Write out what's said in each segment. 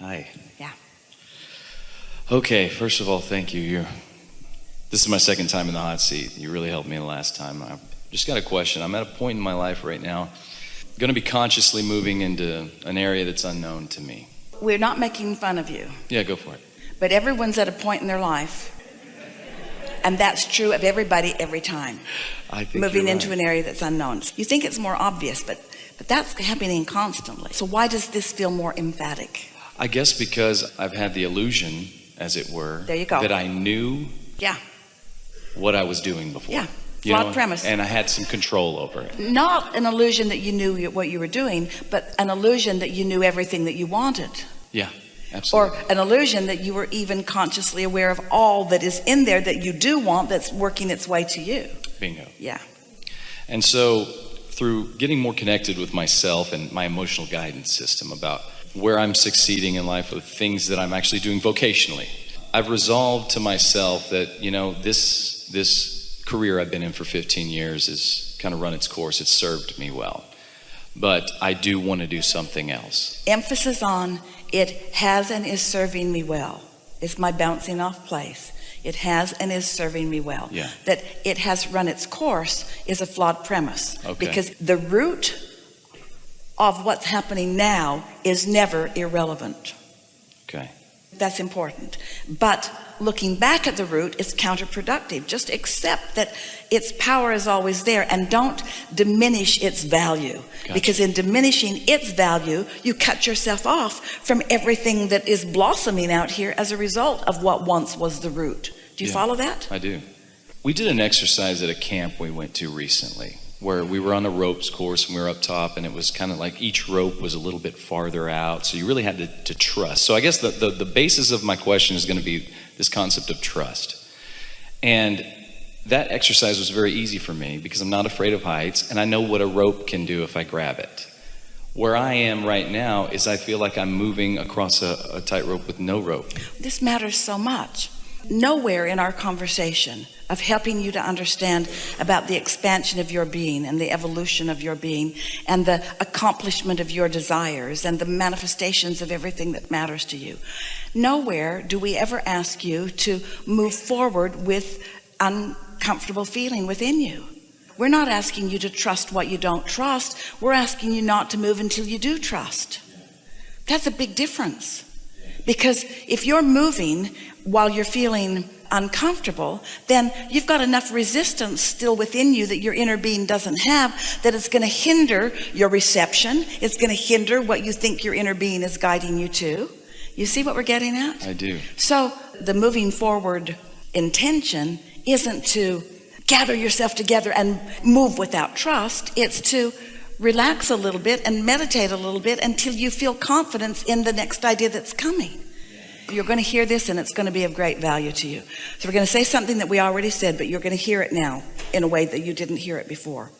Hi. Yeah. Okay, first of all, thank you. This is my second time in the hot seat. You really helped me the last time. I've just got a question. I'm at a point in my life right now, going to be consciously moving into an area that's unknown to me. We're not making fun of you. Yeah, go for it. But everyone's at a point in their life, and that's true of everybody every time. I think moving you're into right. an area that's unknown. You think it's more obvious, but that's happening constantly. So why does this feel more emphatic? I guess because I've had the illusion, as it were, There you go. that I knew Yeah. what I was doing before. Yeah. Flawed premise. And I had some control over it. Not an illusion that you knew what you were doing, but an illusion that you knew everything that you wanted. Yeah, absolutely. Or an illusion that you were even consciously aware of all that is in there that you do want, that's working its way to you. Bingo. Yeah. And so through getting more connected with myself and my emotional guidance system about where I'm succeeding in life with things that I'm actually doing vocationally, I've resolved to myself that, this career I've been in for 15 years has kind of run its course. It's served me well. But I do want to do something else. Emphasis on it has and is serving me well. It's my bouncing off place. It has and is serving me well. Yeah. That it has run its course is a flawed premise. Okay. Because the root of what's happening now is never irrelevant. Okay. That's important. But looking back at the root is counterproductive. Just accept that its power is always there and don't diminish its value. Gotcha. Because in diminishing its value, you cut yourself off from everything that is blossoming out here as a result of what once was the root. Do you follow that? I do. We did an exercise at a camp we went to recently where we were on a ropes course and we were up top, and it was kind of like each rope was a little bit farther out, so you really had to trust. So I guess the basis of my question is going to be this concept of trust. And that exercise was very easy for me because I'm not afraid of heights and I know what a rope can do if I grab it. Where I am right now is I feel like I'm moving across a tightrope with no rope. This matters so much. Nowhere in our conversation of helping you to understand about the expansion of your being and the evolution of your being and the accomplishment of your desires and the manifestations of everything that matters to you, nowhere do we ever ask you to move forward with uncomfortable feeling within you. We're not asking you to trust what you don't trust. We're asking you not to move until you do trust. That's a big difference. Because if you're moving while you're feeling uncomfortable, then you've got enough resistance still within you that your inner being doesn't have, that it's going to hinder your reception. It's going to hinder what you think your inner being is guiding you to. You see what we're getting at? I do. So the moving forward intention isn't to gather yourself together and move without trust. It's to relax a little bit and meditate a little bit until you feel confidence in the next idea that's coming. You're going to hear this and it's going to be of great value to you. So we're going to say something that we already said, but you're going to hear it now in a way that you didn't hear it before.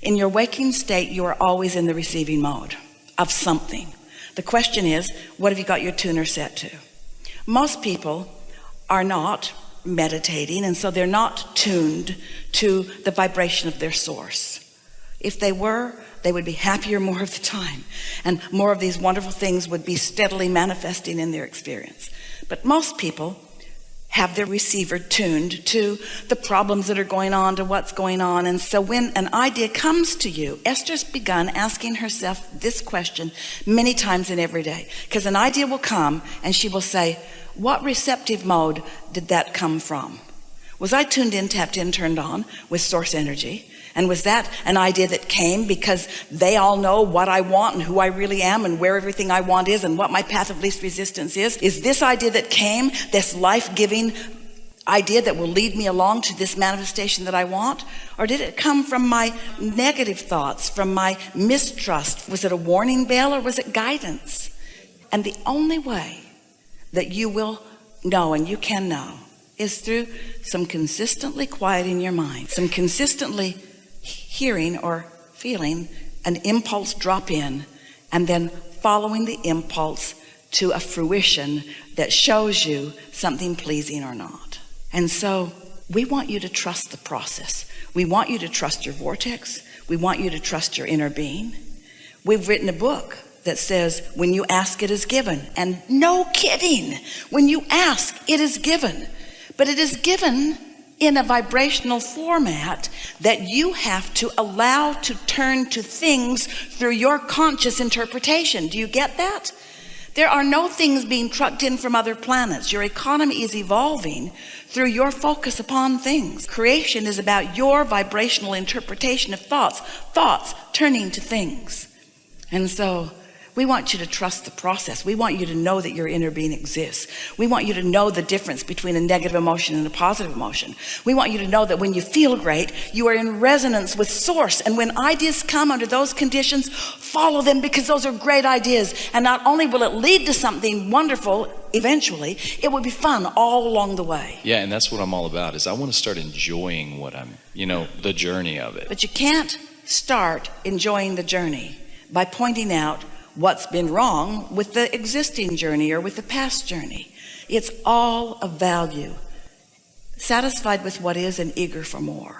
In your waking state, you are always in the receiving mode of something. The question is, what have you got your tuner set to? Most people are not meditating, and so they're not tuned to the vibration of their source. If they were, they would be happier more of the time, and more of these wonderful things would be steadily manifesting in their experience. But most people have their receiver tuned to the problems that are going on, to what's going on. And so when an idea comes to you, Esther's begun asking herself this question many times in every day, because an idea will come and she will say, what receptive mode did that come from? Was I tuned in, tapped in, turned on with source energy? And was that an idea that came because they all know what I want and who I really am and where everything I want is and what my path of least resistance is? Is this idea that came, this life-giving idea that will lead me along to this manifestation that I want? Or did it come from my negative thoughts, from my mistrust? Was it a warning bell or was it guidance? And the only way that you will know, and you can know, is through some consistently quieting your mind, some consistently hearing or feeling an impulse drop in, and then following the impulse to a fruition that shows you something pleasing or not. And so we want you to trust the process. We want you to trust your vortex. We want you to trust your inner being. We've written a book that says, when you ask, it is given. And no kidding, when you ask, it is given. But it is given in a vibrational format that you have to allow to turn to things through your conscious interpretation. Do you get that? There are no things being trucked in from other planets. Your economy is evolving through your focus upon things. Creation is about your vibrational interpretation of thoughts turning to things. And so we want you to trust the process. We want you to know that your inner being exists. We want you to know the difference between a negative emotion and a positive emotion. We want you to know that when you feel great, you are in resonance with source. And when ideas come under those conditions, follow them, because those are great ideas. And not only will it lead to something wonderful eventually, it will be fun all along the way. Yeah, and that's what I'm all about, is I want to start enjoying what I'm, the journey of it. But you can't start enjoying the journey by pointing out what's been wrong with the existing journey or with the past journey. It's all of value, satisfied with what is and eager for more.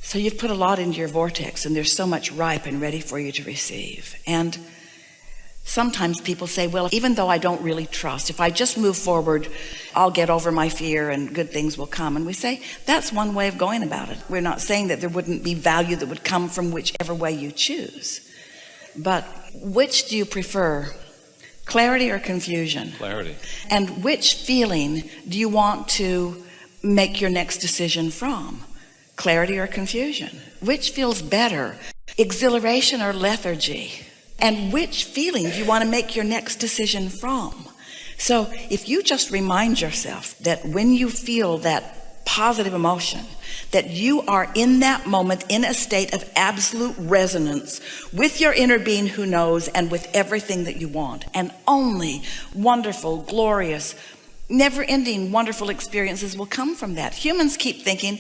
So you've put a lot into your vortex, and there's so much ripe and ready for you to receive. And sometimes people say, well, even though I don't really trust, if I just move forward, I'll get over my fear and good things will come. And we say, that's one way of going about it. We're not saying that there wouldn't be value that would come from whichever way you choose. But which do you prefer, clarity or confusion? Clarity. And which feeling do you want to make your next decision from? Clarity or confusion? Which feels better, exhilaration or lethargy? And which feeling do you want to make your next decision from? So if you just remind yourself that when you feel that positive emotion, that you are in that moment in a state of absolute resonance with your inner being who knows, and with everything that you want, and only wonderful, glorious, never-ending wonderful experiences will come from that. Humans keep thinking,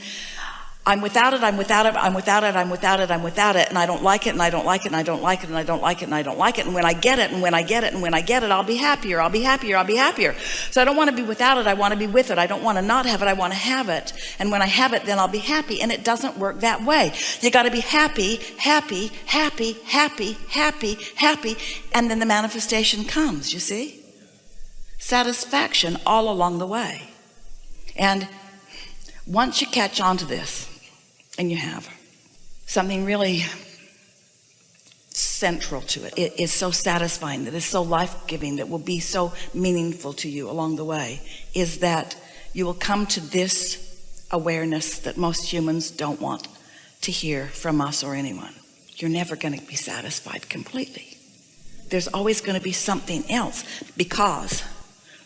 I'm without it, I'm without it, I'm without it, I'm without it, I'm without it, and I don't like it, and I don't like it, and I don't like it, and I don't like it, and I don't like it, and when I get it, and when I get it, and when I get it, I'll be happier, I'll be happier, I'll be happier. So I don't want to be without it, I want to be with it. I don't want to not have it, I want to have it. And when I have it, then I'll be happy. And it doesn't work that way. You got to be happy, happy, happy, happy, happy, happy, and then the manifestation comes, you see? Satisfaction all along the way. And once you catch on to this, and you have something really central to it. It is so satisfying, that is so life-giving, that will be so meaningful to you along the way, is that you will come to this awareness that most humans don't want to hear from us or anyone. You're never going to be satisfied completely. There's always going to be something else, because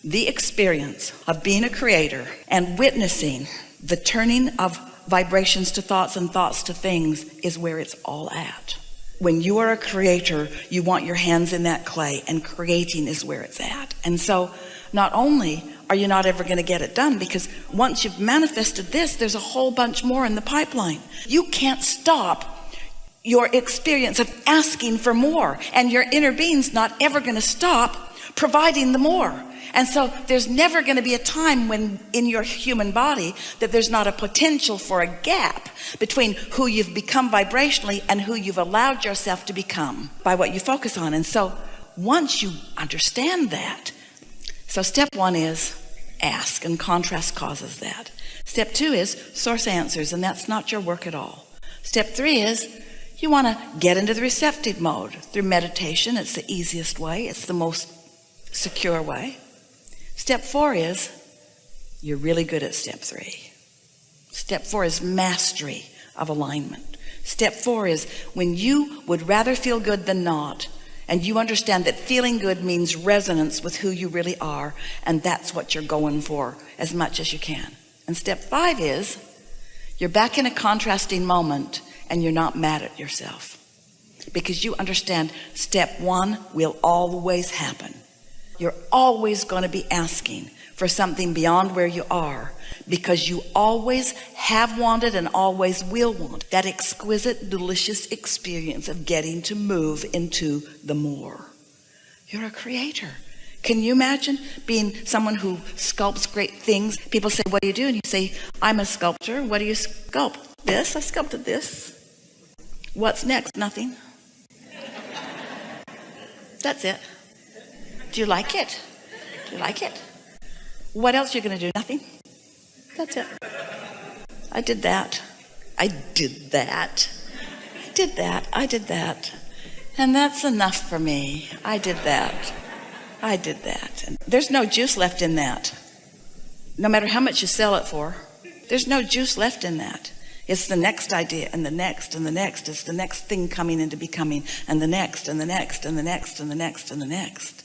the experience of being a creator and witnessing the turning of vibrations to thoughts and thoughts to things is where it's all at. When you are a creator, you want your hands in that clay, and creating is where it's at. And so not only are you not ever going to get it done, because once you've manifested this, there's a whole bunch more in the pipeline. You can't stop your experience of asking for more, and your inner being's not ever going to stop providing the more. And so there's never going to be a time when in your human body that there's not a potential for a gap between who you've become vibrationally and who you've allowed yourself to become by what you focus on. And so once you understand that, so step one is ask, and contrast causes that. Step two is source answers, and that's not your work at all. Step three is you want to get into the receptive mode through meditation. It's the easiest way. It's the most secure way. Step four is you're really good at step three. Step four is mastery of alignment. Step four is when you would rather feel good than not, and you understand that feeling good means resonance with who you really are, and that's what you're going for as much as you can. And step five is you're back in a contrasting moment, and you're not mad at yourself, because you understand step one will always happen. You're always going to be asking for something beyond where you are, because you always have wanted and always will want that exquisite, delicious experience of getting to move into the more. You're a creator. Can you imagine being someone who sculpts great things? People say, what do you do? And you say, I'm a sculptor. What do you sculpt? This. I sculpted this. What's next? Nothing. That's it. Do you like it? Do you like it? What else are you going to do? Nothing. That's it. I did that. I did that. I did that. I did that. And that's enough for me. I did that. I did that. And there's no juice left in that. No matter how much you sell it for, there's no juice left in that. It's the next idea and the next and the next. It's the next thing coming into becoming and the next and the next and the next and the next and the next.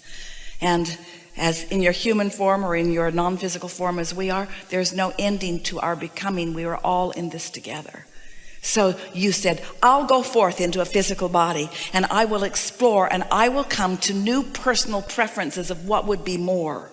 And as in your human form or in your non-physical form as we are, there's no ending to our becoming. We are all in this together. So you said, I'll go forth into a physical body and I will explore and I will come to new personal preferences of what would be more.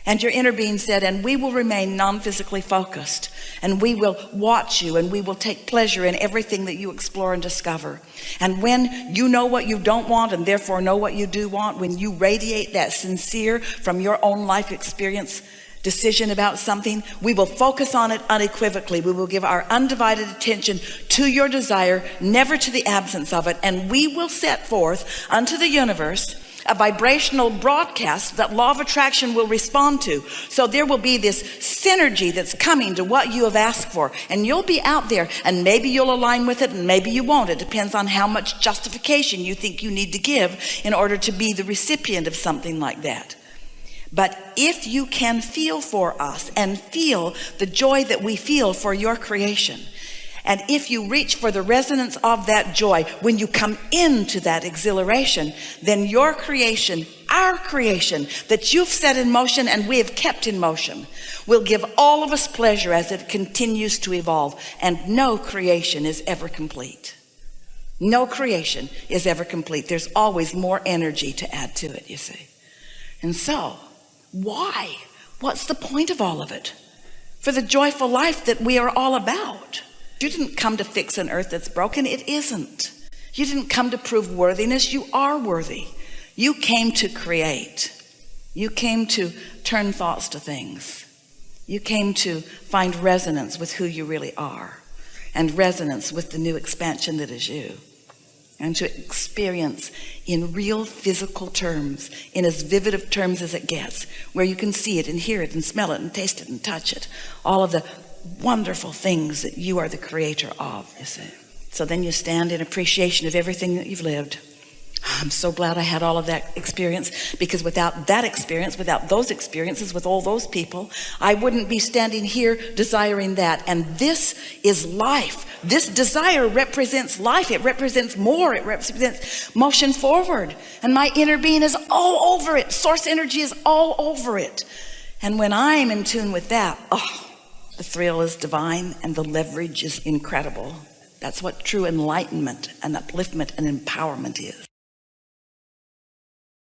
And your inner being said, and we will remain non-physically focused and we will watch you and we will take pleasure in everything that you explore and discover. And when you know what you don't want and therefore know what you do want, when you radiate that sincere from your own life experience decision about something, we will focus on it unequivocally. We will give our undivided attention to your desire, never to the absence of it. And we will set forth unto the universe a vibrational broadcast that law of attraction will respond to. So there will be this synergy that's coming to what you have asked for. And you'll be out there and maybe you'll align with it and maybe you won't. It depends on how much justification you think you need to give in order to be the recipient of something like that. But if you can feel for us and feel the joy that we feel for your creation, and if you reach for the resonance of that joy, when you come into that exhilaration, then your creation, our creation that you've set in motion and we have kept in motion, will give all of us pleasure as it continues to evolve. And no creation is ever complete. No creation is ever complete. There's always more energy to add to it, you see. And so, why? What's the point of all of it? For the joyful life that we are all about. You didn't come to fix an earth that's broken. It isn't. You didn't come to prove worthiness. You are worthy. You came to create. You came to turn thoughts to things. You came to find resonance with who you really are and resonance with the new expansion that is you. And to experience in real physical terms, in as vivid of terms as it gets, where you can see it and hear it and smell it and taste it and touch it. All of the wonderful things that you are the creator of, you see. So then you stand in appreciation of everything that you've lived. I'm so glad I had all of that experience, because without that experience, without those experiences with all those people, I wouldn't be standing here desiring that. And this is life. This desire represents life. It represents more. It represents motion forward. And my inner being is all over it. Source energy is all over it. And when I'm in tune with that, the thrill is divine and the leverage is incredible. That's what true enlightenment and upliftment and empowerment is.